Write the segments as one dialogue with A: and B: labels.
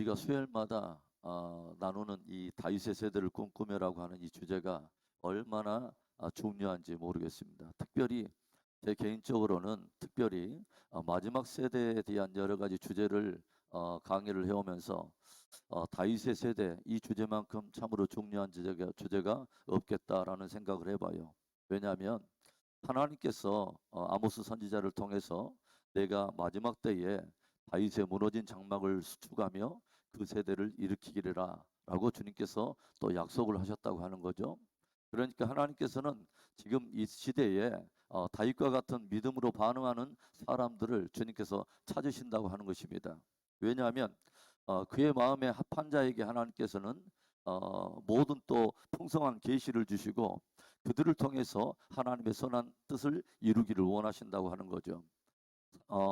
A: 우리가 수요일마다 나누는 이 다윗의 세대를 꿈꾸며라고 하는 이 주제가 얼마나 중요한지 모르겠습니다. 특별히 제 개인적으로는 특별히 마지막 세대에 대한 여러 가지 주제를 강의를 해오면서 다윗의 세대 이 주제만큼 참으로 중요한 주제가 없겠다라는 생각을 해봐요. 왜냐하면 하나님께서 아모스 선지자를 통해서 내가 마지막 때에 다윗의 무너진 장막을 수축하며 그 세대를 일으키리라 라고 주님께서 또 약속을 하셨다고 하는 거죠. 그러니까 하나님께서는 지금 이 시대에 다윗과 같은 믿음으로 반응하는 사람들을 주님께서 찾으신다고 하는 것입니다. 왜냐하면 그의 마음에 합한 자에게 하나님께서는 모든 또 풍성한 계시를 주시고 그들을 통해서 하나님의 선한 뜻을 이루기를 원하신다고 하는 거죠.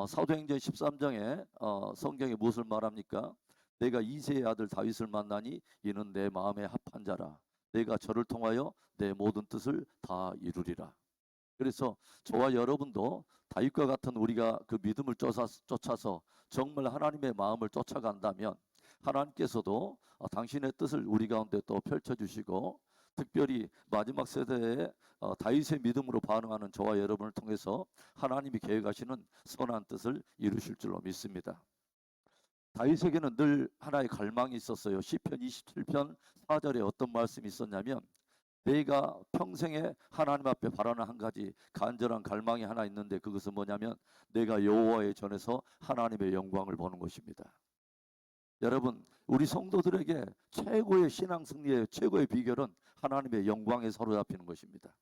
A: 사도행전 13장에 성경이 무엇을 말합니까? 내가 이새의 아들 다윗을 만나니 이는 내 마음에 합한 자라. 내가 저를 통하여 내 모든 뜻을 다 이루리라. 그래서 저와 여러분도 다윗과 같은 우리가 그 믿음을 쫓아서 정말 하나님의 마음을 쫓아간다면 하나님께서도 당신의 뜻을 우리 가운데 또 펼쳐주시고 특별히 마지막 세대에 다윗의 믿음으로 반응하는 저와 여러분을 통해서 하나님이 계획하시는 선한 뜻을 이루실 줄로 믿습니다. 다윗에게는 늘 하나의 갈망이 있었어요. 시편 27편 4절에 어떤 말씀이 있었냐면 내가 평생에 하나님 앞에 바라는 한 가지 간절한 갈망이 하나 있는데 그것은 뭐냐면 내가 여호와의 전에서 하나님의 영광을 보는 것입니다. 여러분 우리 성도들에게 최고의 신앙 승리의 최고의 비결은 하나님의 영광에 사로잡히는 것입니다.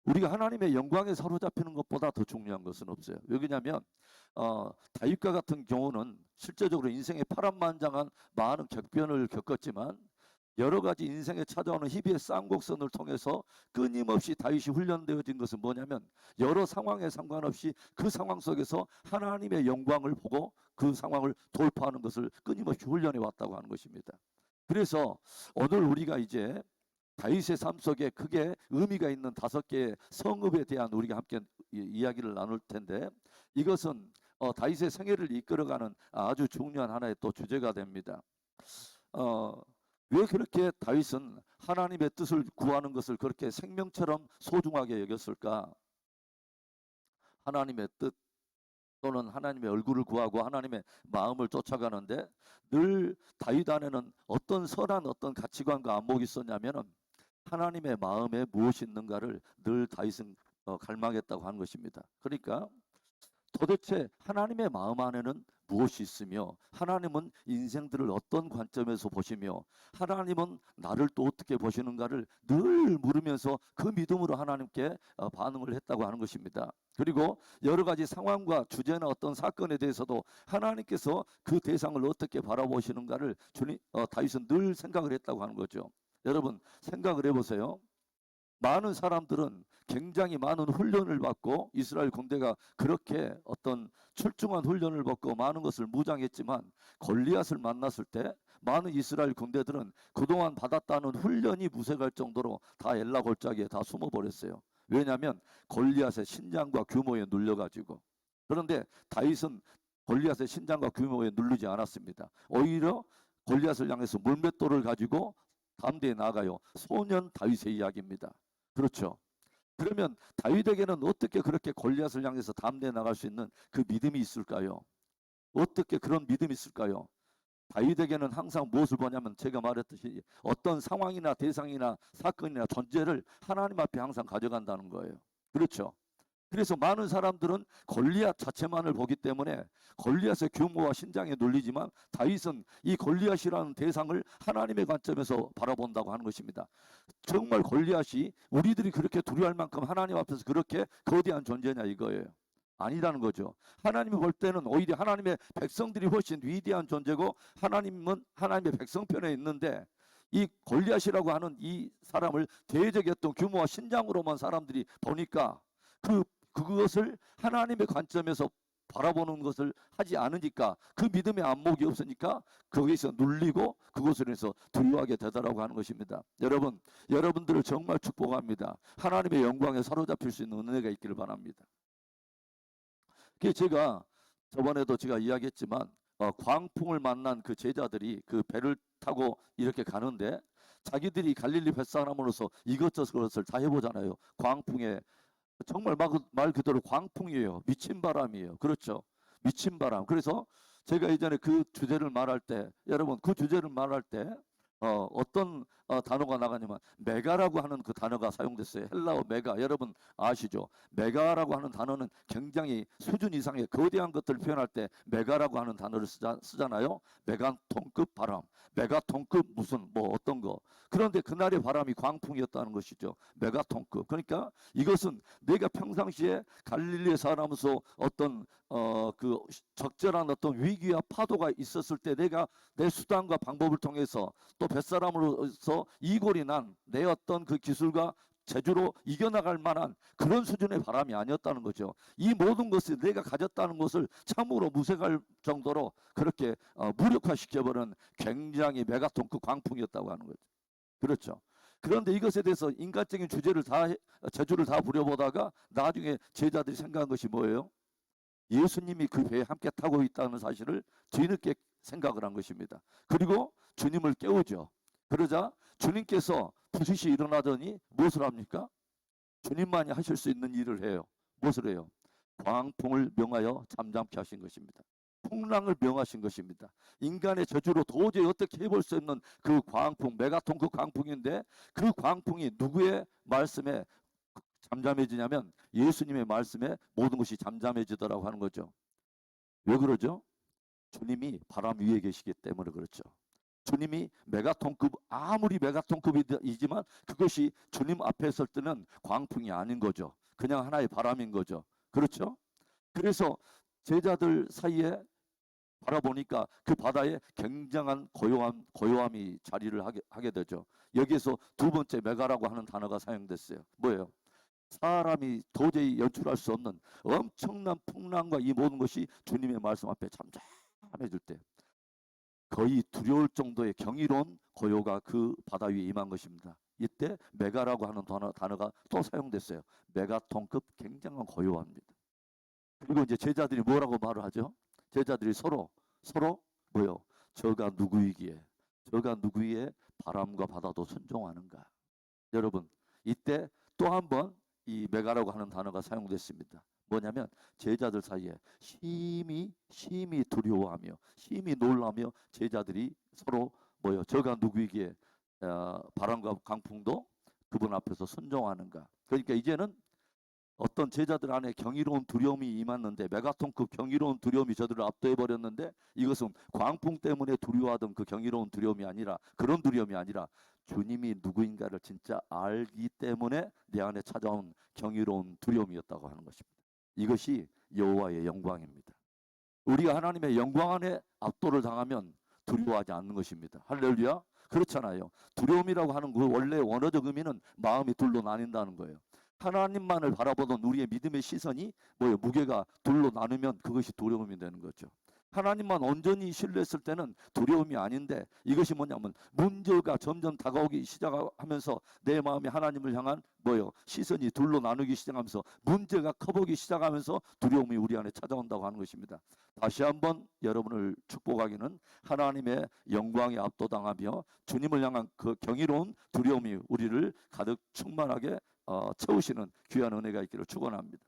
A: 우리가 하나님의 영광에 사로잡히는 것보다 더 중요한 것은 없어요. 왜 그러냐면 다윗과 같은 경우는 실제적으로 인생의 파란만장한 많은 격변을 겪었지만 여러 가지 인생에 찾아오는 희비의 쌍곡선을 통해서 끊임없이 다윗이 훈련되어진 것은 뭐냐면 여러 상황에 상관없이 그 상황 속에서 하나님의 영광을 보고 그 상황을 돌파하는 것을 끊임없이 훈련해 왔다고 하는 것입니다. 그래서 오늘 우리가 이제 다윗의 삶 속에 크게 의미가 있는 5개의 성읍에 대한 우리가 함께 이야기를 나눌 텐데 이것은 다윗의 생애를 이끌어가는 아주 중요한 하나의 또 주제가 됩니다. 왜 그렇게 다윗은 하나님의 뜻을 구하는 것을 그렇게 생명처럼 소중하게 여겼을까? 하나님의 뜻 또는 하나님의 얼굴을 구하고 하나님의 마음을 쫓아가는데 늘 다윗 안에는 어떤 선한 어떤 가치관과 안목이 있었냐면은 하나님의 마음에 무엇이 있는가를 늘 다윗은 갈망했다고 하는 것입니다. 그러니까 도대체 하나님의 마음 안에는 무엇이 있으며 하나님은 인생들을 어떤 관점에서 보시며 하나님은 나를 또 어떻게 보시는가를 늘 물으면서 그 믿음으로 하나님께 반응을 했다고 하는 것입니다. 그리고 여러 가지 상황과 주제나 어떤 사건에 대해서도 하나님께서 그 대상을 어떻게 바라보시는가를 다윗은 늘 생각을 했다고 하는 거죠. 여러분 생각을 해보세요. 많은 사람들은 굉장히 많은 훈련을 받고 이스라엘 군대가 그렇게 어떤 출중한 훈련을 받고 많은 것을 무장했지만 골리앗을 만났을 때 많은 이스라엘 군대들은 그동안 받았다는 훈련이 무색할 정도로 다 엘라 골짜기에 다 숨어버렸어요. 왜냐하면 골리앗의 신장과 규모에 눌려가지고. 그런데 다윗은 골리앗의 신장과 규모에 누르지 않았습니다. 오히려 골리앗을 향해서 물맷돌을 가지고 담대에 나가요. 소년 다윗의 이야기입니다. 그렇죠. 그러면 다윗에게는 어떻게 그렇게 골리앗을 향해서 담대에 나갈 수 있는 그 믿음이 있을까요? 어떻게 그런 믿음이 있을까요? 다윗에게는 항상 무엇을 보냐면 제가 말했듯이 어떤 상황이나 대상이나 사건이나 존재를 하나님 앞에 항상 가져간다는 거예요. 그렇죠. 그래서 많은 사람들은 골리앗 자체만을 보기 때문에 골리앗의 규모와 신장에 눌리지만 다윗은 이 골리앗이라는 대상을 하나님의 관점에서 바라본다고 하는 것입니다. 정말 골리앗이 우리들이 그렇게 두려워할 만큼 하나님 앞에서 그렇게 거대한 존재냐 이거예요. 아니라는 거죠. 하나님이 볼 때는 오히려 하나님의 백성들이 훨씬 위대한 존재고 하나님은 하나님의 백성 편에 있는데 이 골리앗이라고 하는 이 사람을 대적의 어떤 규모와 신장으로만 사람들이 보니까 그것을 하나님의 관점에서 바라보는 것을 하지 않으니까 그 믿음의 안목이 없으니까 거기서 눌리고 그것을 해서 두려워하게 되더라고 하는 것입니다. 여러분들을 정말 축복합니다. 하나님의 영광에 사로잡힐 수 있는 은혜가 있기를 바랍니다. 그게 제가 저번에도 제가 이야기했지만 광풍을 만난 그 제자들이 그 배를 타고 이렇게 가는데 자기들이 갈릴리 뱃사람으로서 이것저것을 다 해보잖아요. 광풍에 정말 말 그대로 광풍이에요. 미친 바람이에요. 그렇죠. 미친 바람. 그래서 제가 이전에 그 주제를 말할 때, 여러분 그 주제를 말할 때 어떤 단어가 나가냐면 메가라고 하는 그 단어가 사용됐어요. 헬라어 메가. 여러분 아시죠? 메가라고 하는 단어는 굉장히 수준 이상의 거대한 것들을 표현할 때 메가라고 하는 단어를 쓰잖아요. 메가톤급 바람. 메가톤급 무슨 뭐 어떤 거. 그런데 그날의 바람이 광풍이었다는 것이죠. 메가톤급. 그러니까 이것은 내가 평상시에 갈릴리에 살아가면서 어떤 그 적절한 어떤 위기와 파도가 있었을 때 내가 내 수단과 방법을 통해서 또 뱃사람으로서 이골이 난 내 어떤 그 기술과 재주로 이겨나갈 만한 그런 수준의 바람이 아니었다는 거죠. 이 모든 것을 내가 가졌다는 것을 참으로 무색할 정도로 그렇게 무력화시켜버린 굉장히 메가톤급 광풍이었다고 하는 거죠. 그렇죠. 그런데 이것에 대해서 인간적인 재주를 다 부려보다가 나중에 제자들이 생각한 것이 뭐예요? 예수님이 그 배에 함께 타고 있다는 사실을 뒤늦게 생각을 한 것입니다. 그리고 주님을 깨우죠. 그러자 주님께서 부시시 일어나더니 무엇을 합니까? 주님만이 하실 수 있는 일을 해요. 무엇을 해요? 광풍을 명하여 잠잠케 하신 것입니다. 풍랑을 명하신 것입니다. 인간의 저주로 도저히 어떻게 해볼 수 없는 그 광풍, 메가톤 그 광풍인데 그 광풍이 누구의 말씀에 잠잠해지냐면 예수님의 말씀에 모든 것이 잠잠해지더라고 하는 거죠. 왜 그러죠? 주님이 바람 위에 계시기 때문에 그렇죠. 주님이 메가톤급, 아무리 메가톤급이지만 그것이 주님 앞에 설 때는 광풍이 아닌 거죠. 그냥 하나의 바람인 거죠. 그렇죠? 그래서 제자들 사이에 바라보니까 그 바다에 굉장한 고요함이 자리를 하게 되죠. 여기에서 두 번째 메가라고 하는 단어가 사용됐어요. 뭐예요? 사람이 도저히 연출할 수 없는 엄청난 풍랑과 이 모든 것이 주님의 말씀 앞에 잠잠해질 때 거의 두려울 정도의 경이로운 고요가 그 바다 위에 임한 것입니다. 이때 메가라고 하는 단어가 또 사용됐어요. 메가톤급 굉장한 고요함입니다. 그리고 이제 제자들이 뭐라고 말을 하죠? 제자들이 서로 뭐요? 저가 누구이기에 바람과 바다도 순종하는가? 여러분 이때 또 한 번 이 메가라고 하는 단어가 사용됐습니다. 뭐냐면 제자들 사이에 심히 두려워하며 심히 놀라며 제자들이 서로 뭐요? 저가 누구이기에 바람과 강풍도 그분 앞에서 순종하는가? 그러니까 이제는 어떤 제자들 안에 경이로운 두려움이 임했는데 메가톤급 경이로운 두려움이 저들을 압도해 버렸는데 이것은 광풍 때문에 두려워하던 그 경이로운 두려움이 아니라 그런 두려움이 아니라 주님이 누구인가를 진짜 알기 때문에 내 안에 찾아온 경이로운 두려움이었다고 하는 것입니다. 이것이 여호와의 영광입니다. 우리가 하나님의 영광 안에 압도를 당하면 두려워하지 않는 것입니다. 할렐루야. 그렇잖아요. 두려움이라고 하는 그 원래 원어적 의미는 마음이 둘로 나뉜다는 거예요. 하나님만을 바라보던 우리의 믿음의 시선이 뭐예요? 무게가 둘로 나누면 그것이 두려움이 되는 거죠. 하나님만 온전히 신뢰했을 때는 두려움이 아닌데 이것이 뭐냐면 문제가 점점 다가오기 시작하면서 내 마음이 하나님을 향한 뭐예요? 시선이 둘로 나누기 시작하면서 문제가 커보기 시작하면서 두려움이 우리 안에 찾아온다고 하는 것입니다. 다시 한번 여러분을 축복하기는 하나님의 영광에 압도당하며 주님을 향한 그 경이로운 두려움이 우리를 가득 충만하게 채우시는 귀한 은혜가 있기를 축원합니다.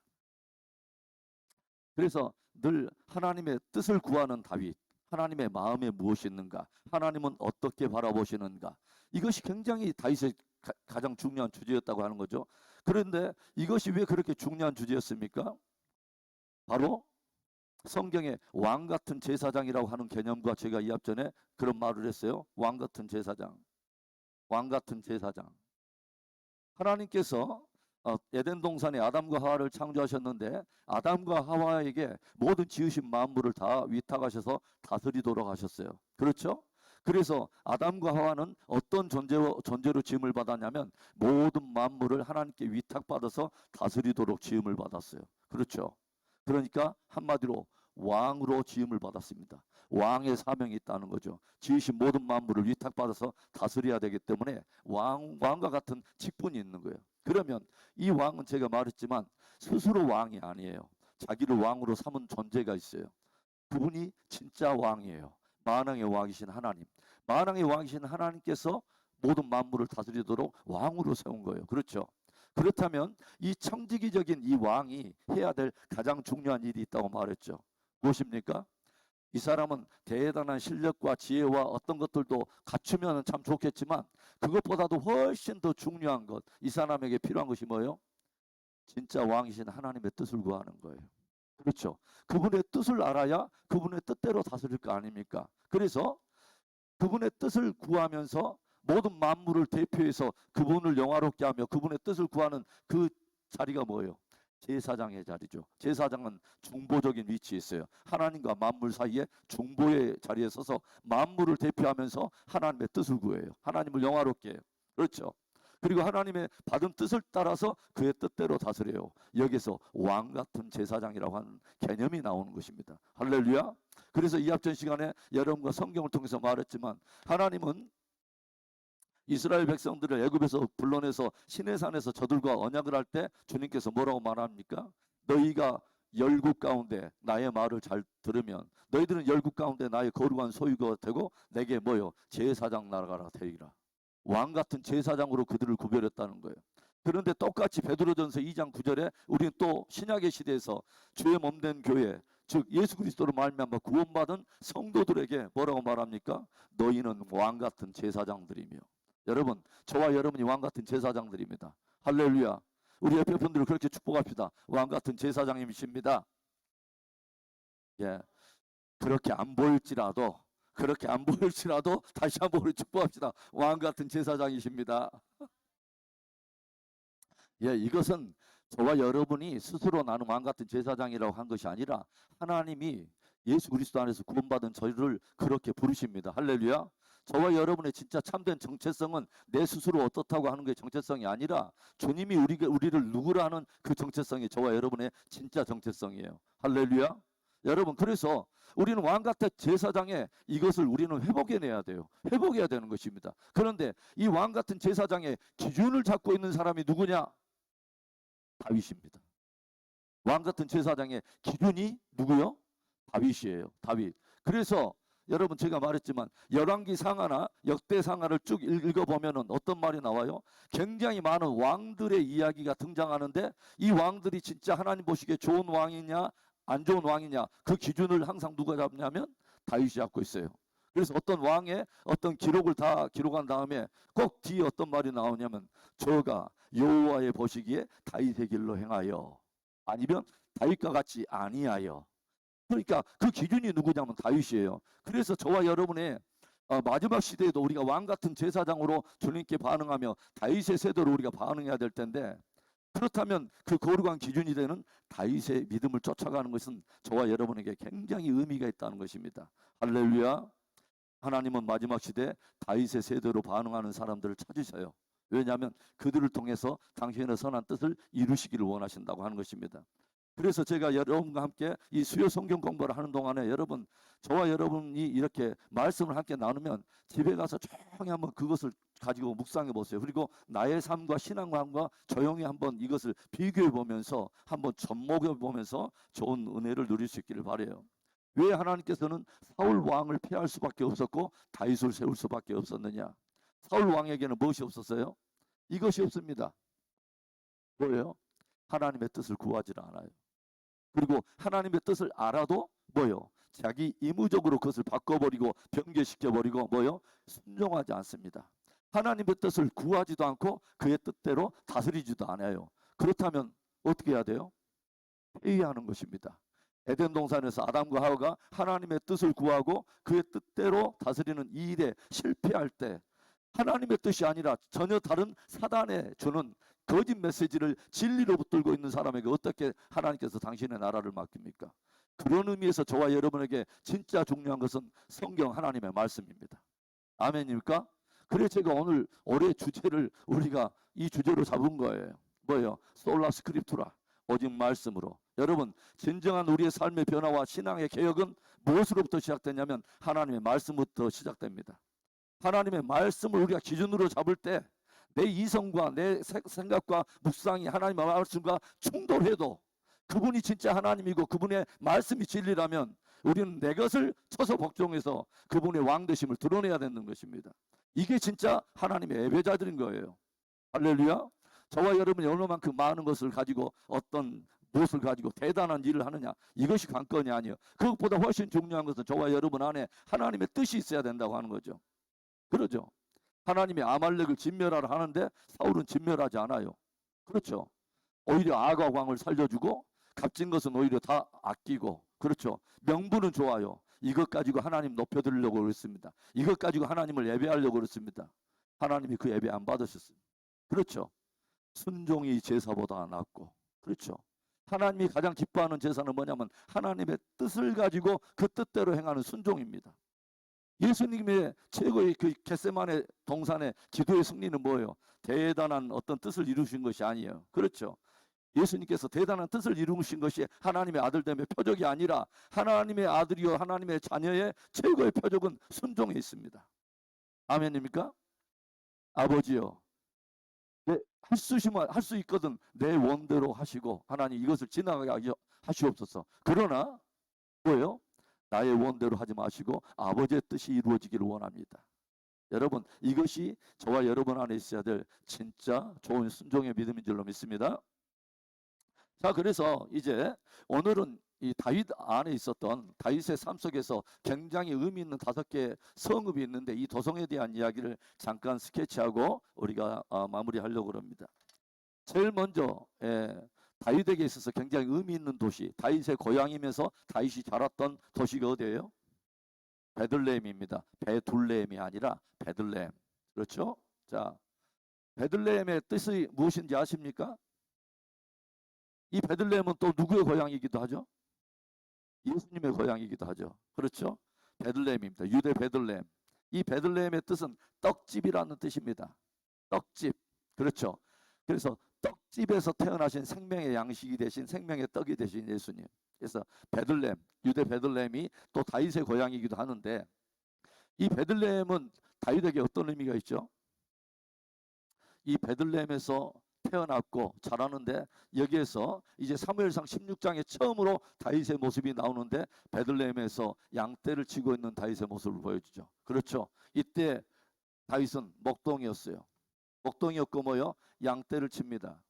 A: 그래서 늘 하나님의 뜻을 구하는 다윗, 하나님의 마음에 무엇이 있는가, 하나님은 어떻게 바라보시는가, 이것이 굉장히 다윗의 가장 중요한 주제였다고 하는 거죠. 그런데 이것이 왜 그렇게 중요한 주제였습니까? 바로 성경에 왕 같은 제사장이라고 하는 개념과 제가 이 앞전에 그런 말을 했어요. 왕 같은 제사장, 왕 같은 제사장. 하나님께서 에덴 동산에 아담과 하와를 창조하셨는데 아담과 하와에게 모든 지으신 만물을 다 위탁하셔서 다스리도록 하셨어요. 그렇죠? 그래서 아담과 하와는 어떤 존재로 지음을 받았냐면 모든 만물을 하나님께 위탁받아서 다스리도록 지음을 받았어요. 그렇죠? 그러니까 한마디로 왕으로 지음을 받았습니다. 왕의 사명이 있다는 거죠. 지으신 모든 만물을 위탁받아서 다스려야 되기 때문에 왕과 같은 직분이 있는 거예요. 그러면 이 왕은 제가 말했지만 스스로 왕이 아니에요. 자기를 왕으로 삼은 존재가 있어요. 그분이 진짜 왕이에요. 만왕의 왕이신 하나님. 만왕의 왕이신 하나님께서 모든 만물을 다스리도록 왕으로 세운 거예요. 그렇죠? 그렇다면 이 청지기적인 이 왕이 해야 될 가장 중요한 일이 있다고 말했죠. 무엇입니까? 이 사람은 대단한 실력과 지혜와 어떤 것들도 갖추면 참 좋겠지만 그것보다도 훨씬 더 중요한 것, 이 사람에게 필요한 것이 뭐예요? 진짜 왕이신 하나님의 뜻을 구하는 거예요. 그렇죠? 그분의 뜻을 알아야 그분의 뜻대로 다스릴 거 아닙니까? 그래서 그분의 뜻을 구하면서 모든 만물을 대표해서 그분을 영화롭게 하며 그분의 뜻을 구하는 그 자리가 뭐예요? 제사장의 자리죠. 제사장은 중보적인 위치에 있어요. 하나님과 만물 사이에 중보의 자리에 서서 만물을 대표하면서 하나님의 뜻을 구해요. 하나님을 영화롭게 해요. 그렇죠? 그리고 하나님의 받은 뜻을 따라서 그의 뜻대로 다스려요. 여기서 왕 같은 제사장이라고 하는 개념이 나오는 것입니다. 할렐루야. 그래서 이 앞전 시간에 여러분과 성경을 통해서 말했지만 하나님은 이스라엘 백성들을 애굽에서 불러내서 시내산에서 저들과 언약을 할 때 주님께서 뭐라고 말합니까? 너희가 열국 가운데 나의 말을 잘 들으면 너희들은 열국 가운데 나의 거룩한 소유가 되고 내게 뭐요? 제사장 나라가 되리라. 왕 같은 제사장으로 그들을 구별했다는 거예요. 그런데 똑같이 베드로전서 2장 9절에 우리는 또 신약의 시대에서 주의 몸된 교회, 즉 예수 그리스도로 말미암아 구원받은 성도들에게 뭐라고 말합니까? 너희는 왕 같은 제사장들이며. 여러분, 저와 여러분이 왕 같은 제사장들입니다. 할렐루야. 우리 옆에 분들을 그렇게 축복합시다. 왕 같은 제사장님이십니다. 예, 그렇게 안 보일지라도 다시 한번 우리 축복합시다. 왕 같은 제사장이십니다. 예, 이것은 저와 여러분이 스스로 나는 왕 같은 제사장이라고 한 것이 아니라 하나님이 예수 그리스도 안에서 구원받은 저희를 그렇게 부르십니다. 할렐루야. 저와 여러분의 진짜 참된 정체성은 내 스스로 어떻다고 하는 게 정체성이 아니라 주님이 우리를 누구라 하는 그 정체성이 저와 여러분의 진짜 정체성이에요. 할렐루야. 여러분, 그래서 우리는 왕같은 제사장에 이것을 우리는 회복해내야 돼요. 회복해야 되는 것입니다. 그런데 이 왕같은 제사장의 기준을 잡고 있는 사람이 누구냐? 다윗입니다. 왕같은 제사장의 기준이 누구요? 다윗이에요. 다윗. 그래서 여러분, 제가 말했지만 열왕기 상하나 역대 상하를 쭉 읽어보면 어떤 말이 나와요? 굉장히 많은 왕들의 이야기가 등장하는데 이 왕들이 진짜 하나님 보시기에 좋은 왕이냐 안 좋은 왕이냐, 그 기준을 항상 누가 잡냐면 다윗이 잡고 있어요. 그래서 어떤 왕의 어떤 기록을 다 기록한 다음에 꼭 뒤에 어떤 말이 나오냐면 저가 여호와의 보시기에 다윗의 길로 행하여 아니면 다윗과 같이 아니하여. 그러니까 그 기준이 누구냐면 다윗이에요. 그래서 저와 여러분의 마지막 시대에도 우리가 왕 같은 제사장으로 주님께 반응하며 다윗의 세대로 우리가 반응해야 될 텐데, 그렇다면 그 거룩한 기준이 되는 다윗의 믿음을 쫓아가는 것은 저와 여러분에게 굉장히 의미가 있다는 것입니다. 할렐루야. 하나님은 마지막 시대에 다윗의 세대로 반응하는 사람들을 찾으셔요. 왜냐하면 그들을 통해서 당신의 선한 뜻을 이루시기를 원하신다고 하는 것입니다. 그래서 제가 여러분과 함께 이 수요 성경 공부를 하는 동안에 여러분, 저와 여러분이 이렇게 말씀을 함께 나누면 집에 가서 조용히 한번 그것을 가지고 묵상해 보세요. 그리고 나의 삶과 신앙과 조용히 한번 이것을 비교해 보면서 한번 접목해 보면서 좋은 은혜를 누릴 수 있기를 바라요. 왜 하나님께서는 사울 왕을 피할 수밖에 없었고 다윗을 세울 수밖에 없었느냐? 사울 왕에게는 무엇이 없었어요? 이것이 없습니다. 뭐예요? 하나님의 뜻을 구하지 않아요. 그리고 하나님의 뜻을 알아도 뭐요? 자기 의무적으로 그것을 바꿔버리고 변개시켜버리고 뭐요? 순종하지 않습니다. 하나님의 뜻을 구하지도 않고 그의 뜻대로 다스리지도 않아요. 그렇다면 어떻게 해야 돼요? 회의하는 것입니다. 에덴 동산에서 아담과 하와가 하나님의 뜻을 구하고 그의 뜻대로 다스리는 이 일에 실패할 때 하나님의 뜻이 아니라 전혀 다른 사단에 주는 거짓 메시지를 진리로 붙들고 있는 사람에게 어떻게 하나님께서 당신의 나라를 맡깁니까? 그런 의미에서 저와 여러분에게 진짜 중요한 것은 성경 하나님의 말씀입니다. 아멘입니까? 그래서 제가 오늘 올해 주제를 우리가 이 주제로 잡은 거예요. 뭐예요? 솔라 스크립투라, 오직 말씀으로. 여러분, 진정한 우리의 삶의 변화와 신앙의 개혁은 무엇으로부터 시작되냐면 하나님의 말씀부터 시작됩니다. 하나님의 말씀을 우리가 기준으로 잡을 때 내 이성과 내 생각과 묵상이 하나님의 말씀과 충돌해도 그분이 진짜 하나님이고 그분의 말씀이 진리라면 우리는 내 것을 쳐서 복종해서 그분의 왕되심을 드러내야 되는 것입니다. 이게 진짜 하나님의 예배자들인 거예요. 할렐루야. 저와 여러분이 얼마만큼 많은 것을 가지고 어떤 무엇을 가지고 대단한 일을 하느냐, 이것이 관건이 아니에요. 그것보다 훨씬 중요한 것은 저와 여러분 안에 하나님의 뜻이 있어야 된다고 하는 거죠. 그러죠. 하나님이 아말렉을 진멸하라 하는데 사울은 진멸하지 않아요. 그렇죠. 오히려 아각 왕을 살려주고 값진 것은 오히려 다 아끼고, 그렇죠. 명분은 좋아요. 이것 가지고 하나님 높여드리려고 그랬습니다. 이것 가지고 하나님을 예배하려고 그랬습니다. 하나님이 그 예배 안 받으셨습니다. 그렇죠. 순종이 제사보다 낫고, 그렇죠. 하나님이 가장 기뻐하는 제사는 뭐냐면 하나님의 뜻을 가지고 그 뜻대로 행하는 순종입니다. 예수님의 최고의 그 겟세마네 동산의 기도의 승리는 뭐예요? 대단한 어떤 뜻을 이루신 것이 아니에요. 그렇죠. 예수님께서 대단한 뜻을 이루신 것이 하나님의 아들됨의 표적이 아니라 하나님의 아들이요 하나님의 자녀의 최고의 표적은 순종에 있습니다. 아멘입니까? 아버지요, 할 수 있거든 내 원대로 하시고 하나님 이것을 지나가게 하시옵소서. 그러나 뭐예요? 나의 원대로 하지 마시고 아버지의 뜻이 이루어지기를 원합니다. 여러분, 이것이 저와 여러분 안에 있어야 될 진짜 좋은 순종의 믿음인 줄로 믿습니다. 자, 그래서 이제 오늘은 이 다윗 안에 있었던 다윗의 삶 속에서 굉장히 의미 있는 5개의 성읍이 있는데 이 도성에 대한 이야기를 잠깐 스케치하고 우리가 마무리하려고 합니다. 제일 먼저 다윗에게 있어서 굉장히 의미 있는 도시, 다윗의 고향이면서 다윗이 자랐던 도시가 어디예요? 베들레헴입니다. 베둘레헴이 아니라 베들레헴. 그렇죠? 자, 베들레헴의 뜻이 무엇인지 아십니까? 이 베들레헴은 또 누구의 고향이기도 하죠? 예수님의 고향이기도 하죠. 그렇죠? 베들레헴입니다. 유대 베들레헴. 이 베들레헴의 뜻은 떡집이라는 뜻입니다. 떡집. 그렇죠? 그래서 떡집에서 태어나신 생명의 양식이 되신 생명의 떡이 되신 예수님. 그래서 베들레헴, 유대 베들레헴이 또 다윗의 고향이기도 하는데 이 베들레헴은 다윗에게 어떤 의미가 있죠? 이 베들레헴에서 태어났고 자라는데 여기에서 이제 사무엘상 16장에 처음으로 다윗의 모습이 나오는데 베들레헴에서 양떼를 치고 있는 다윗의 모습을 보여주죠. 그렇죠. 이때 다윗은 목동이었어요. 목동이었고 뭐요? 양떼를 칩니다.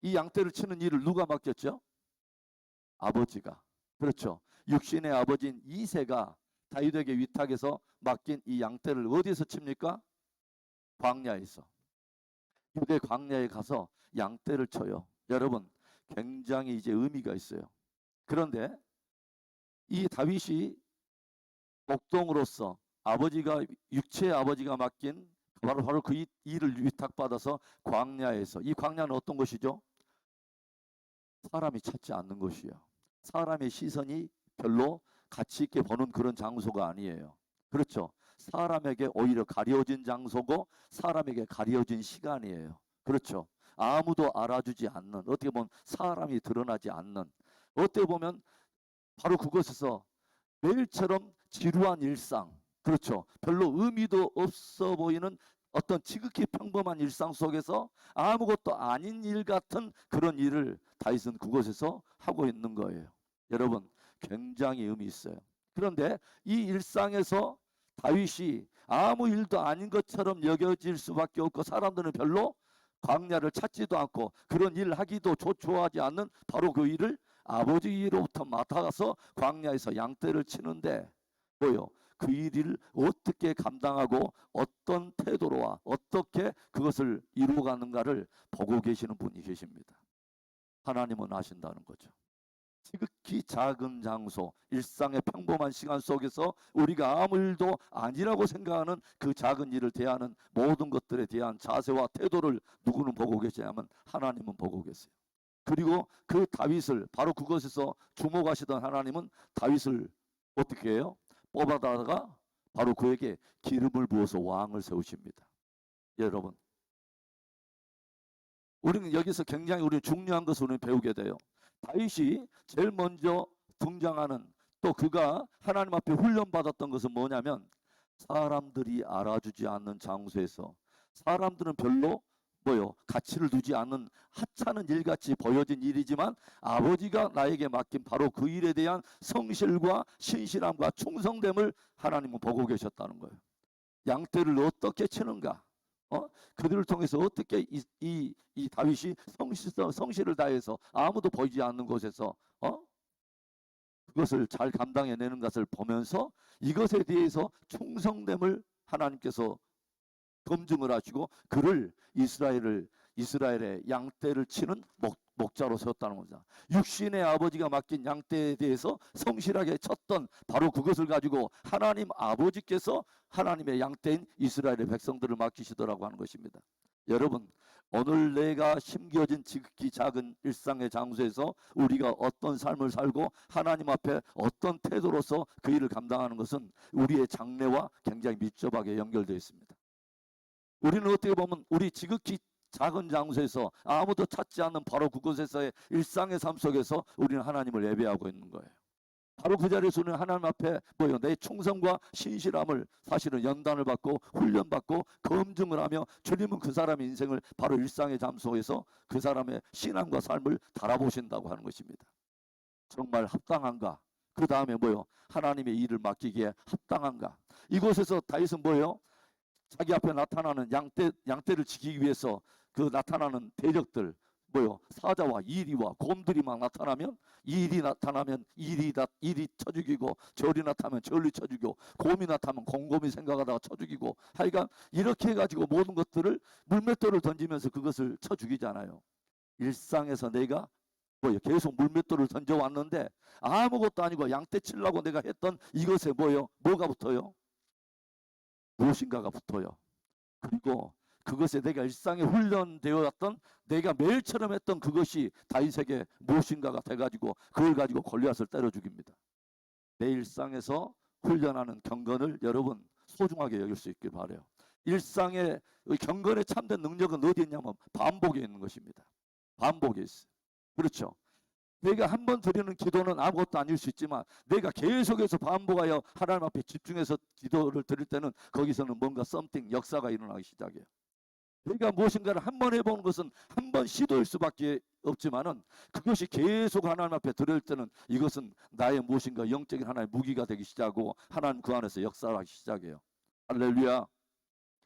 A: 이 양떼를 치는 일을 누가 맡겼죠? 아버지가. 그렇죠. 육신의 아버지인 이새가 다윗에게 위탁해서 맡긴 이 양떼를 어디에서 칩니까? 광야에서. 유대 광야에 가서 양떼를 쳐요. 여러분, 굉장히 이제 의미가 있어요. 그런데 이 다윗이 목동으로서 아버지가 육체의 아버지가 맡긴 바로 그 일을 위탁받아서 광야에서, 이 광야는 어떤 곳이죠? 사람이 찾지 않는 곳이에요. 사람의 시선이 별로 가치 있게 보는 그런 장소가 아니에요. 그렇죠. 사람에게 오히려 가려진 장소고 사람에게 가려진 시간이에요. 그렇죠. 아무도 알아주지 않는, 어떻게 보면 사람이 드러나지 않는, 어떻게 보면 바로 그곳에서 매일처럼 지루한 일상, 그렇죠. 별로 의미도 없어 보이는 어떤 지극히 평범한 일상 속에서 아무것도 아닌 일 같은 그런 일을 다윗은 그곳에서 하고 있는 거예요. 여러분, 굉장히 의미 있어요. 그런데 이 일상에서 다윗이 아무 일도 아닌 것처럼 여겨질 수밖에 없고 사람들은 별로 광야를 찾지도 않고 그런 일을 하기도 좋아하지 않는 바로 그 일을 아버지로부터 맡아가서 광야에서 양떼를 치는데 뭐요? 그 일을 어떻게 감당하고 어떤 태도로와 어떻게 그것을 이루어가는가를 보고 계시는 분이 계십니다. 하나님은 아신다는 거죠. 지극히 작은 장소, 일상의 평범한 시간 속에서 우리가 아무 일도 아니라고 생각하는 그 작은 일을 대하는 모든 것들에 대한 자세와 태도를 누구는 보고 계시냐면 하나님은 보고 계세요. 그리고 그 다윗을 바로 그것에서 주목하시던 하나님은 다윗을 어떻게 해요? 뽑아다가 바로 그에게 기름을 부어서 왕을 세우십니다. 여러분, 우리는 여기서 굉장히 우리 중요한 것을 우리는 배우게 돼요. 다윗이 제일 먼저 등장하는, 또 그가 하나님 앞에 훈련받았던 것은 뭐냐면 사람들이 알아주지 않는 장소에서 사람들은 별로 가치를 두지 않는 하찮은 일같이 보여진 일이지만 아버지가 나에게 맡긴 바로 그 일에 대한 성실과 신실함과 충성됨을 하나님은 보고 계셨다는 거예요. 양떼를 어떻게 치는가? 그들을 통해서 어떻게 이 다윗이 성실을 다해서 아무도 보이지 않는 곳에서 그것을 잘 감당해내는 것을 보면서 이것에 대해서 충성됨을 하나님께서 검증을 하시고 그를 이스라엘의 양떼를 치는 목자로 세웠다는 겁니다. 육신의 아버지가 맡긴 양떼에 대해서 성실하게 쳤던 바로 그것을 가지고 하나님 아버지께서 하나님의 양떼인 이스라엘의 백성들을 맡기시더라고 하는 것입니다. 여러분, 오늘 내가 심겨진 지극히 작은 일상의 장소에서 우리가 어떤 삶을 살고 하나님 앞에 어떤 태도로서 그 일을 감당하는 것은 우리의 장래와 굉장히 밀접하게 연결되어 있습니다. 우리는 어떻게 보면 우리 지극히 작은 장소에서 아무도 찾지 않는 바로 그곳에서의 일상의 삶 속에서 우리는 하나님을 예배하고 있는 거예요. 바로 그 자리에서 우리는 하나님 앞에 내 충성과 신실함을 사실은 연단을 받고 훈련받고 검증을 하며 주님은 그 사람의 인생을 바로 일상의 삶 속에서 그 사람의 신앙과 삶을 달아보신다고 하는 것입니다. 정말 합당한가? 그 다음에 하나님의 일을 맡기기에 합당한가? 이곳에서 다윗은 자기 앞에 나타나는 양떼를 지키기 위해서 그 나타나는 대적들 사자와 이리와 곰들이 막 나타나면 일이 쳐 죽이고 절이 나타나면 절이 쳐 죽이고 곰이 나타나면 곰곰이 생각하다가 쳐 죽이고 하여간 이렇게 해가지고 모든 것들을 물맷돌을 던지면서 그것을 쳐 죽이잖아요. 일상에서 내가 계속 물맷돌을 던져왔는데 아무것도 아니고 양떼 치려고 내가 했던 이것에 뭐가 붙어요? 무엇인가가 붙어요. 그리고 그것에 내가 일상에 훈련되어 왔던 내가 매일처럼 했던 그것이 다윗에게 무엇인가가 돼가지고 그걸 가지고 골리앗을 때려 죽입니다. 내 일상에서 훈련하는 경건을 여러분 소중하게 여길 수 있길 바라요. 일상의 경건에 참된 능력은 어디에 있냐면 반복에 있는 것입니다. 반복에 있어요. 그렇죠. 내가 한 번 드리는 기도는 아무것도 아닐 수 있지만 내가 계속해서 반복하여 하나님 앞에 집중해서 기도를 드릴 때는 거기서는 뭔가 썸띵 역사가 일어나기 시작해요. 내가 무엇인가를 한 번 해보는 것은 한 번 시도일 수밖에 없지만은 그것이 계속 하나님 앞에 드릴 때는 이것은 나의 무엇인가 영적인 하나의 무기가 되기 시작하고 하나님 그 안에서 역사를 하기 시작해요. 할렐루야.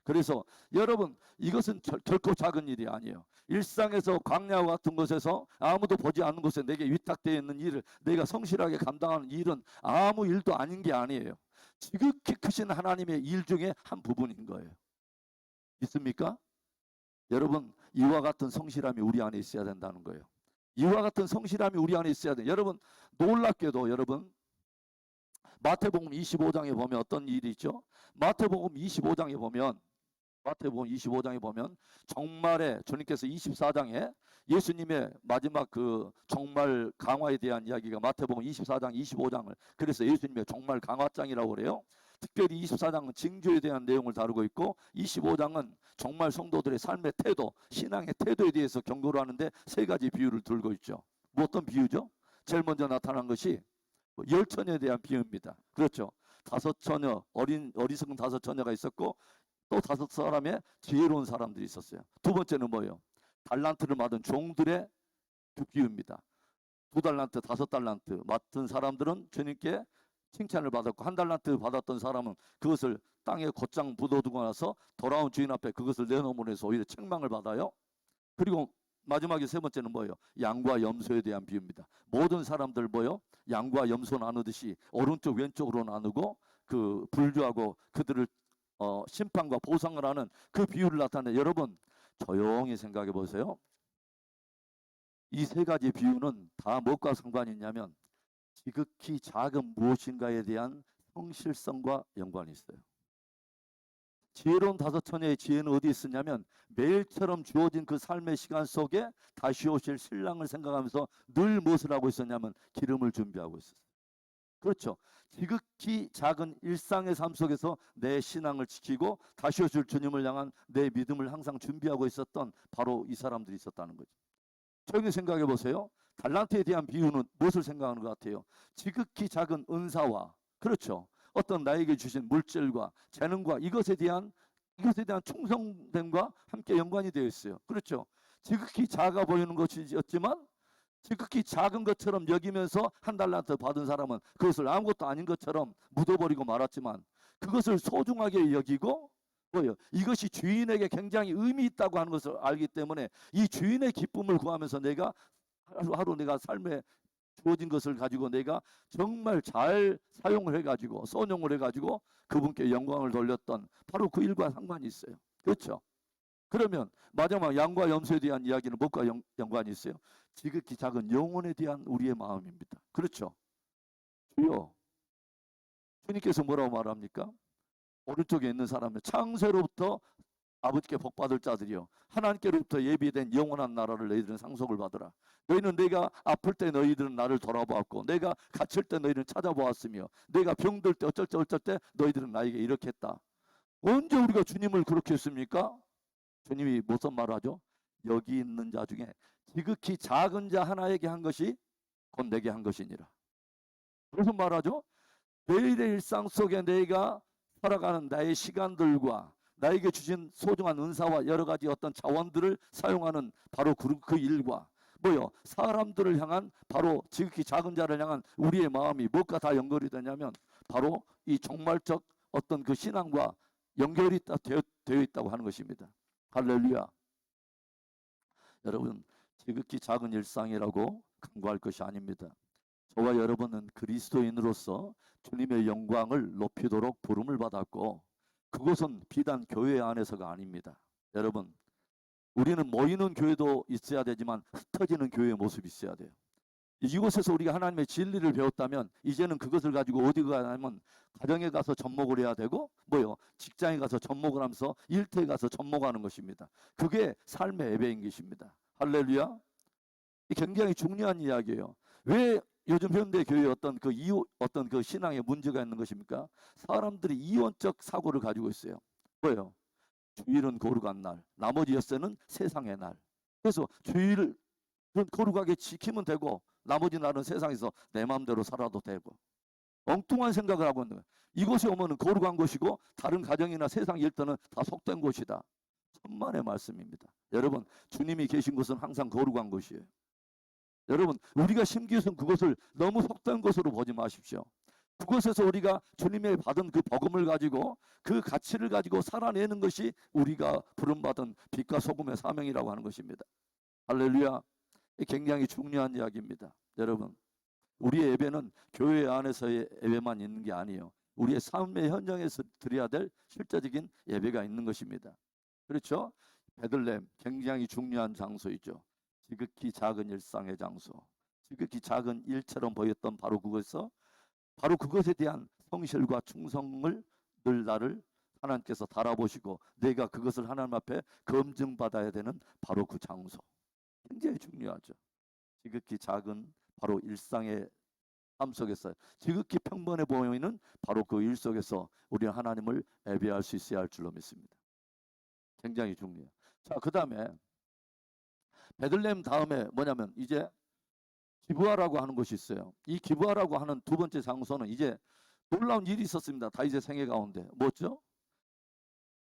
A: 그래서 여러분 이것은 결코 작은 일이 아니에요. 일상에서 광야와 같은 곳에서 아무도 보지 않는 곳에 내게 위탁되어 있는 일을 내가 성실하게 감당하는 일은 아무 일도 아닌 게 아니에요. 지극히 크신 하나님의 일 중에 한 부분인 거예요. 믿습니까? 여러분 이와 같은 성실함이 우리 안에 있어야 된다는 거예요. 이와 같은 성실함이 우리 안에 있어야 돼요. 여러분 놀랍게도 여러분 마태복음 25장에 보면 어떤 일이 있죠? 마태복음 25장에 보면 정말에 주님께서 24장에 예수님의 마지막 그 정말 강화에 대한 이야기가 마태복음 24장 25장을 그래서 예수님의 정말 강화장이라고 그래요. 특별히 24장은 징조에 대한 내용을 다루고 있고 25장은 정말 성도들의 삶의 태도, 신앙의 태도에 대해서 경고를 하는데 세 가지 비유를 들고 있죠. 뭐 어떤 비유죠? 제일 먼저 나타난 것이 열 처녀에 대한 비유입니다. 그렇죠. 다섯 처녀, 어리석은 다섯 처녀가 있었고 또 다섯 사람의 지혜로운 사람들이 있었어요. 두 번째는 뭐예요? 달란트를 받은 종들의 그 비유입니다. 2달란트, 5달란트 맡은 사람들은 주님께 칭찬을 받았고 1달란트 받았던 사람은 그것을 땅에 곧장 묻어두고 나서 돌아온 주인 앞에 그것을 내놓으면서 오히려 책망을 받아요. 그리고 마지막에 세 번째는 뭐예요? 양과 염소에 대한 비유입니다. 모든 사람들 양과 염소 나누듯이 오른쪽 왼쪽으로 나누고 그 분류하고 그들을 심판과 보상을 하는 그 비유를 나타내. 여러분 조용히 생각해 보세요. 이 세 가지 비유는 다 무엇과 상관이 있냐면 지극히 작은 무엇인가에 대한 성실성과 연관이 있어요. 지혜로운 다섯 처녀의 지혜는 어디 있었냐면 매일처럼 주어진 그 삶의 시간 속에 다시 오실 신랑을 생각하면서 늘 무엇을 하고 있었냐면 기름을 준비하고 있었어요. 그렇죠. 지극히 작은 일상의 삶 속에서 내 신앙을 지키고 다시 오실 주님을 향한 내 믿음을 항상 준비하고 있었던 바로 이 사람들이 있었다는 거죠. 조용히 생각해 보세요. 달란트에 대한 비유는 무엇을 생각하는 것 같아요? 지극히 작은 은사와 그렇죠. 어떤 나에게 주신 물질과 재능과 이것에 대한 이것에 대한 충성됨과 함께 연관이 되어 있어요. 그렇죠. 지극히 작아 보이는 것이었지만 지극히 작은 것처럼 여기면서 한 달란트 받은 사람은 그것을 아무것도 아닌 것처럼 묻어버리고 말았지만 그것을 소중하게 여기고 뭐예요? 이것이 주인에게 굉장히 의미 있다고 하는 것을 알기 때문에 이 주인의 기쁨을 구하면서 내가 하루하루 내가 삶에 주어진 것을 가지고 내가 정말 잘 사용을 해가지고 선용을 해가지고 그분께 영광을 돌렸던 바로 그 일과 상관이 있어요. 그렇죠? 그러면 마지막 양과 염소에 대한 이야기는 무엇과 연관이 있어요? 지극히 작은 영혼에 대한 우리의 마음입니다. 그렇죠? 주여, 주님께서 뭐라고 말합니까? 오른쪽에 있는 사람은 창세로부터 아버지께 복받을 자들이여 하나님께로부터 예비된 영원한 나라를 너희들은 상속을 받으라. 너희는 내가 아플 때 너희들은 나를 돌아보았고 내가 갇힐 때 너희는 찾아보았으며 내가 병들 때 어쩔 때 너희들은 나에게 이렇게 했다. 언제 우리가 주님을 그렇게 했습니까? 주님이 무슨 말하죠? 여기 있는 자 중에 지극히 작은 자 하나에게 한 것이 곧 내게 한 것이니라. 무슨 말하죠? 매일의 일상 속에 내가 살아가는 나의 시간들과 나에게 주신 소중한 은사와 여러 가지 어떤 자원들을 사용하는 바로 그 일과 뭐요? 사람들을 향한 바로 지극히 작은 자를 향한 우리의 마음이 무엇과 다 연결이 되냐면 바로 이 종말적 어떤 그 신앙과 연결이 되어 있다고 하는 것입니다. 할렐루야. 여러분, 지극히 작은 일상이라고 간과할 것이 아닙니다. 저와 여러분은 그리스도인으로서 주님의 영광을 높이도록 부름을 받았고 그것은 비단 교회 안에서가 아닙니다. 여러분, 우리는 모이는 교회도 있어야 되지만 흩어지는 교회의 모습이 있어야 돼요. 이곳에서 우리가 하나님의 진리를 배웠다면 이제는 그것을 가지고 어디 가냐면 가정에 가서 접목을 해야 되고 뭐요? 직장에 가서 접목을 하면서 일터에 가서 접목하는 것입니다. 그게 삶의 예배인 것입니다. 할렐루야. 굉장히 중요한 이야기예요. 왜 요즘 현대 교회에 어떤 그 신앙에 문제가 있는 것입니까? 사람들이 이원적 사고를 가지고 있어요. 뭐예요? 주일은 거룩한 날, 나머지 엿새는 세상의 날. 그래서 주일을 거룩하게 지키면 되고 나머지 날은 세상에서 내 마음대로 살아도 되고 엉뚱한 생각을 하고 있는 거예요. 이곳에 오면은 거룩한 곳이고 다른 가정이나 세상 일터는 다 속된 곳이다. 천만의 말씀입니다. 여러분, 주님이 계신 곳은 항상 거룩한 곳이에요. 여러분, 우리가 심기어서 그것을 너무 속된 것으로 보지 마십시오. 그곳에서 우리가 주님의 받은 그 복음을 가지고 그 가치를 가지고 살아내는 것이 우리가 부름받은 빛과 소금의 사명이라고 하는 것입니다. 할렐루야. 굉장히 중요한 이야기입니다. 여러분, 우리의 예배는 교회 안에서의 예배만 있는 게 아니에요. 우리의 삶의 현장에서 드려야 될 실제적인 예배가 있는 것입니다. 그렇죠? 베들레헴 굉장히 중요한 장소이죠. 지극히 작은 일상의 장소, 지극히 작은 일처럼 보였던 바로 그것에 대한 성실과 충성을 늘 나를 하나님께서 달아보시고 내가 그것을 하나님 앞에 검증받아야 되는 바로 그 장소. 굉장히 중요하죠. 지극히 작은 바로 일상의 삶 속에서 지극히 평범해 보이는 바로 그 일 속에서 우리는 하나님을 예배할 수 있어야 할 줄로 믿습니다. 굉장히 중요해요. 자, 그 다음에 베들레헴 다음에 뭐냐면 이제 기브아라고 하는 곳이 있어요. 이 기브아라고 하는 두 번째 장소는 이제 놀라운 일이 있었습니다. 다윗의 생애 가운데. 뭐죠?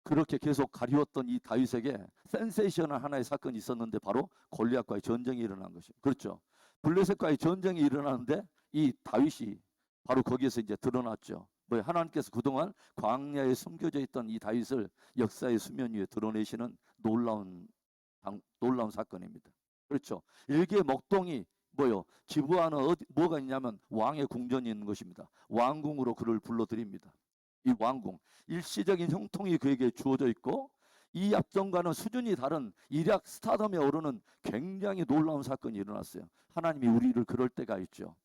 A: 그렇게 계속 가리웠던 이 다윗에게 센세이션한 하나의 사건이 있었는데 바로 골리앗과의 전쟁이 일어난 것이죠. 그렇죠. 블레셋과의 전쟁이 일어나는데 이 다윗이 바로 거기에서 이제 드러났죠. 뭐 하나님께서 그동안 광야에 숨겨져 있던 이 다윗을 역사의 수면 위에 드러내시는 놀라운 사건입니다. 그렇죠. 일개 먹동이 뭐요? 기브아는 뭐가 있냐면 왕의 궁전이 있는 것입니다. 왕궁으로 그를 불러들입니다. 이 왕궁, 일시적인 형통이 그에게 주어져 있고 이 앞전과는 수준이 다른 일약 스타덤에 오르는 굉장히 놀라운 사건이 일어났어요. 하나님이 우리를 그럴 때가 있죠.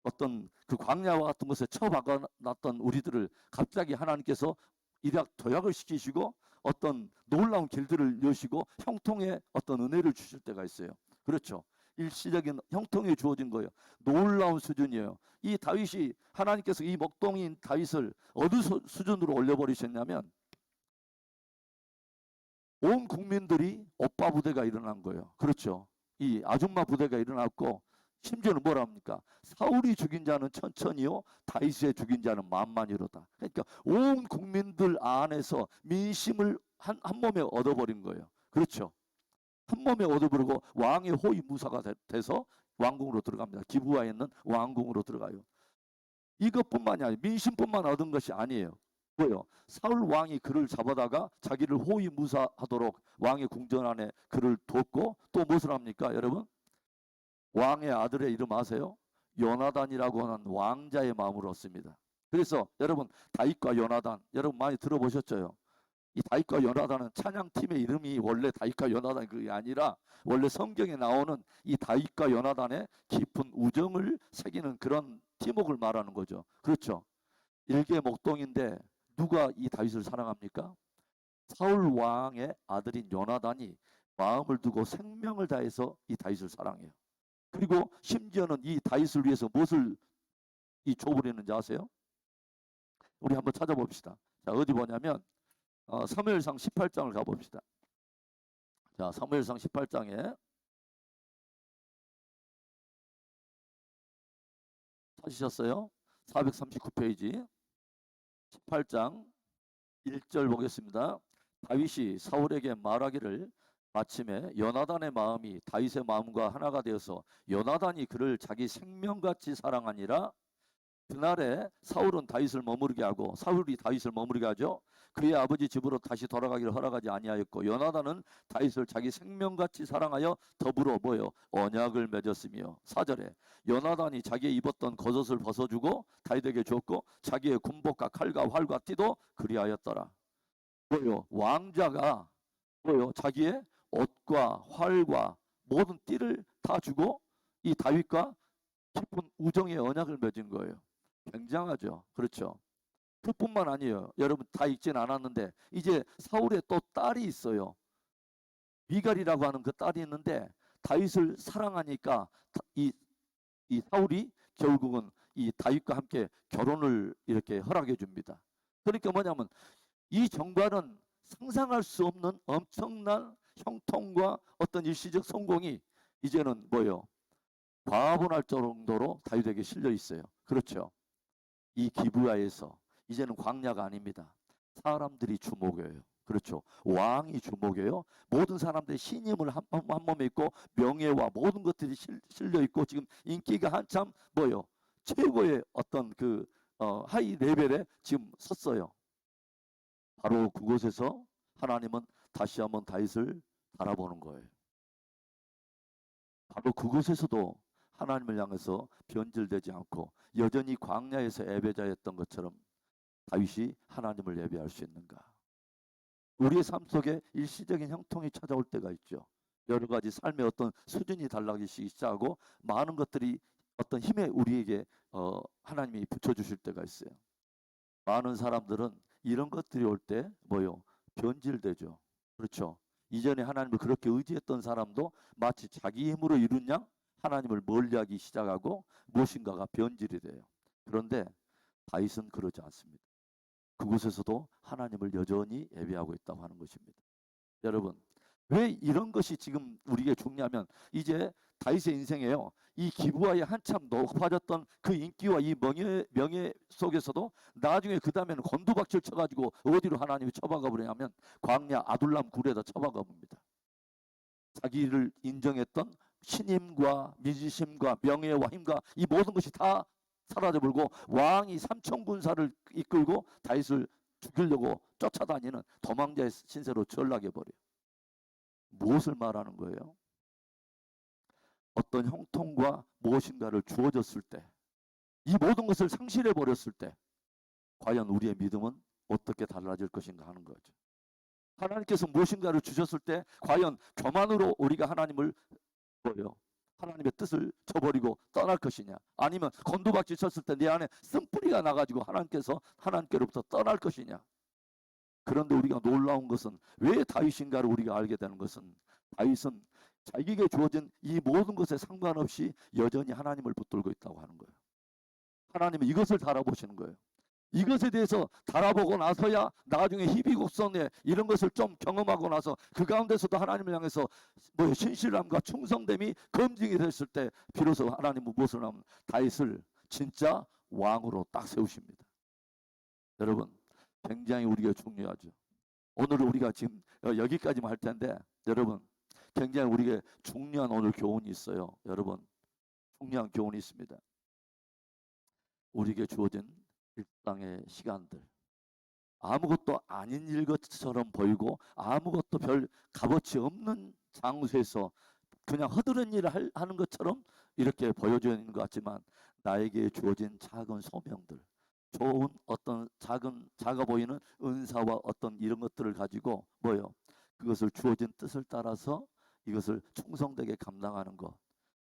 A: 어떤 그 광야와 같은 곳에 처박아놨던 우리들을 갑자기 하나님께서 일약 도약을 시키시고 어떤 놀라운 길들을 여시고 형통의 어떤 은혜를 주실 때가 있어요. 그렇죠. 일시적인 형통이 주어진 거예요. 놀라운 수준이에요. 이 다윗이 하나님께서 이 먹동인 다윗을 어느 수준으로 올려버리셨냐면 온 국민들이 오빠 부대가 일어난 거예요. 그렇죠. 이 아줌마 부대가 일어났고 심지어는 뭐라 합니까? 사울이 죽인 자는 천천히요, 다윗의 죽인 자는 만만이로다. 그러니까 온 국민들 안에서 민심을 한 몸에 얻어버린 거예요. 그렇죠? 한 몸에 얻어버리고 왕의 호위 무사가 돼서 왕궁으로 들어갑니다. 기브아에 있는 왕궁으로 들어가요. 이것뿐만이 아니에요. 민심뿐만 얻은 것이 아니에요. 뭐요? 사울 왕이 그를 잡아다가 자기를 호위 무사하도록 왕의 궁전 안에 그를 뒀고, 또 무엇을 합니까, 여러분? 왕의 아들의 이름 아세요? 요나단이라고 하는 왕자의 마음을 얻습니다. 그래서 여러분, 다윗과 요나단, 여러분 많이 들어보셨죠? 이 다윗과 요나단은 찬양팀의 이름이 원래 다윗과 요나단이 그게 아니라 원래 성경에 나오는 이 다윗과 요나단의 깊은 우정을 새기는 그런 팀웍을 말하는 거죠. 그렇죠? 일개 목동인데 누가 이 다윗을 사랑합니까? 사울 왕의 아들인 요나단이 마음을 두고 생명을 다해서 이 다윗을 사랑해요. 그리고 심지어는 이 다윗을 위해서 무엇을 이 줘버리는지 아세요? 우리 한번 찾아봅시다. 자, 어디 보냐면 사무엘상 18장을 가봅시다. 자, 사무엘상 18장에 찾으셨어요? 439페이지 18장 1절 보겠습니다. 다윗이 사울에게 말하기를 마침에 요나단의 마음이 다윗의 마음과 하나가 되어서 요나단이 그를 자기 생명같이 사랑하니라. 그날에 사울은 다윗을 머무르게 하고, 사울이 다윗을 머무르게 하죠. 그의 아버지 집으로 다시 돌아가기를 허락하지 아니하였고, 요나단은 다윗을 자기 생명같이 사랑하여 더불어 뭐요? 언약을 맺었으며. 4절에 요나단이 자기의 입었던 겉옷을 벗어주고 다윗에게 주었고, 자기의 군복과 칼과 활과 띠도 그리하였더라. 뭐요? 왕자가 뭐요? 자기의 옷과 활과 모든 띠를 다 주고 이 다윗과 깊은 우정의 언약을 맺은 거예요. 굉장하죠. 그렇죠? 그뿐만 아니에요. 여러분, 다 읽진 않았는데 이제 사울의 또 딸이 있어요. 미갈이라고 하는 그 딸이 있는데 다윗을 사랑하니까 이 사울이 결국은 이 다윗과 함께 결혼을 이렇게 허락해 줍니다. 그러니까 뭐냐면 이 정관은 상상할 수 없는 엄청난 형통과 어떤 일시적 성공이 이제는 뭐예요? 과분할 정도로 다윗에게 실려 있어요. 그렇죠? 이 기브야에서 이제는 광야가 아닙니다. 사람들이 주목해요. 그렇죠? 왕이 주목해요. 모든 사람들의 신임을 한 몸에 있고 명예와 모든 것들이 실려 있고 지금 인기가 한참 뭐요? 최고의 어떤 그 하이 레벨에 지금 섰어요. 바로 그곳에서 하나님은 다시 한번 다윗을 바라보는 거예요. 바로 그곳에서도 하나님을 향해서 변질되지 않고 여전히 광야에서 예배자였던 것처럼 다윗이 하나님을 예배할 수 있는가? 우리의 삶 속에 일시적인 형통이 찾아올 때가 있죠. 여러 가지 삶의 어떤 수준이 달라지기 시작하고 많은 것들이 어떤 힘에 우리에게 하나님이 붙여주실 때가 있어요. 많은 사람들은 이런 것들이 올 때 뭐요? 변질되죠. 그렇죠? 이전에 하나님을 그렇게 의지했던 사람도 마치 자기 힘으로 이룬 양 하나님을 멀리하기 시작하고 무엇인가가 변질이 돼요. 그런데 다윗은 그러지 않습니다. 그곳에서도 하나님을 여전히 예배하고 있다고 하는 것입니다. 여러분, 왜 이런 것이 지금 우리에게 중요하면 이제 다윗의 인생에요. 이 기브아에 한참 높아졌던 그 인기와 이 명예 속에서도 나중에 그 다음에는 곤두박질 쳐가지고 어디로 하나님이 쳐박아 버리냐면 광야 아둘람 굴에다 쳐박아 봅니다. 자기를 인정했던 신임과 민심과 명예와 힘과 이 모든 것이 다 사라져버리고 왕이 3천 군사를 이끌고 다윗을 죽이려고 쫓아다니는 도망자의 신세로 전락해버려요. 무엇을 말하는 거예요? 어떤 형통과 무엇인가를 주어졌을 때, 이 모든 것을 상실해버렸을 때 과연 우리의 믿음은 어떻게 달라질 것인가 하는 거죠. 하나님께서 무엇인가를 주셨을 때 과연 교만으로 우리가 하나님을 뭐예요? 하나님의 뜻을 저버리고 떠날 것이냐, 아니면 곤두박질 쳤을 때 내 안에 쓴뿌리가 나가지고 하나님께로부터 떠날 것이냐. 그런데 우리가 놀라운 것은 왜 다윗인가를 우리가 알게 되는 것은 다윗은 자기에게 주어진 이 모든 것에 상관없이 여전히 하나님을 붙들고 있다고 하는 거예요. 하나님은 이것을 바라보시는 거예요. 이것에 대해서 달아보고 나서야 나중에 희비곡성에 이런 것을 좀 경험하고 나서 그 가운데서도 하나님을 향해서 신실함과 충성됨이 검증이 됐을 때 비로소 하나님은 무엇을 하면 다윗을 진짜 왕으로 딱 세우십니다. 여러분, 굉장히 우리가 중요하죠. 오늘 우리가 지금 여기까지만 할 텐데 여러분, 굉장히 우리에게 중요한 오늘 교훈이 있어요. 여러분, 중요한 교훈이 있습니다. 우리에게 주어진 일상의 시간들, 아무것도 아닌 일 것처럼 보이고 아무것도 별 값어치 없는 장소에서 그냥 허드렛 일을 하는 것처럼 이렇게 보여지는 것 같지만, 나에게 주어진 작은 소명들, 좋은 어떤 작아 보이는 은사와 어떤 이런 것들을 가지고 그것을 주어진 뜻을 따라서 이것을 충성되게 감당하는 것,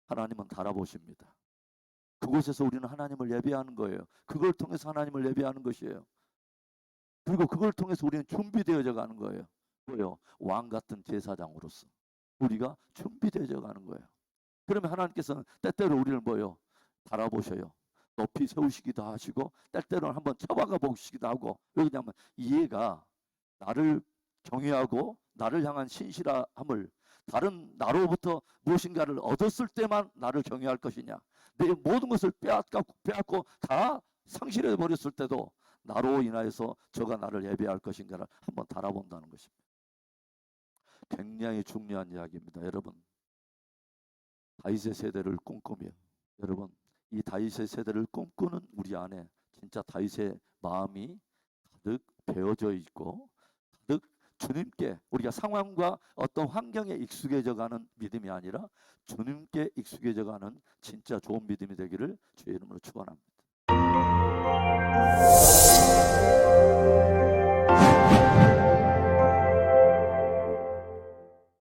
A: 하나님은 달아보십니다. 그곳에서 우리는 하나님을 예배하는 거예요. 그걸 통해서 하나님을 예배하는 것이에요. 그리고 그걸 통해서 우리는 준비되어져 가는 거예요. 왕 같은 제사장으로서 우리가 준비되어져 가는 거예요. 그러면 하나님께서는 때때로 우리를 바라보셔요. 높이 세우시기도 하시고 때때로는 한번 쳐박아 보시기도 하고. 왜냐하면 얘가 나를 경외하고 나를 향한 신실함을 다른 나로부터 무엇인가를 얻었을 때만 나를 경외할 것이냐, 내 모든 것을 빼앗고 다 상실해 버렸을 때도 나로 인하여서 저가 나를 예배할 것인가를 한번 달아본다는 것입니다. 굉장히 중요한 이야기입니다. 여러분, 다윗의 세대를 꿈꾸며, 여러분, 이 다윗의 세대를 꿈꾸는 우리 안에 진짜 다윗의 마음이 가득 배어져 있고 가득 주님께, 우리가 상황과 어떤 환경에 익숙해져가는 믿음이 아니라 주님께 익숙해져가는 진짜 좋은 믿음이 되기를 주의 이름으로 축원합니다.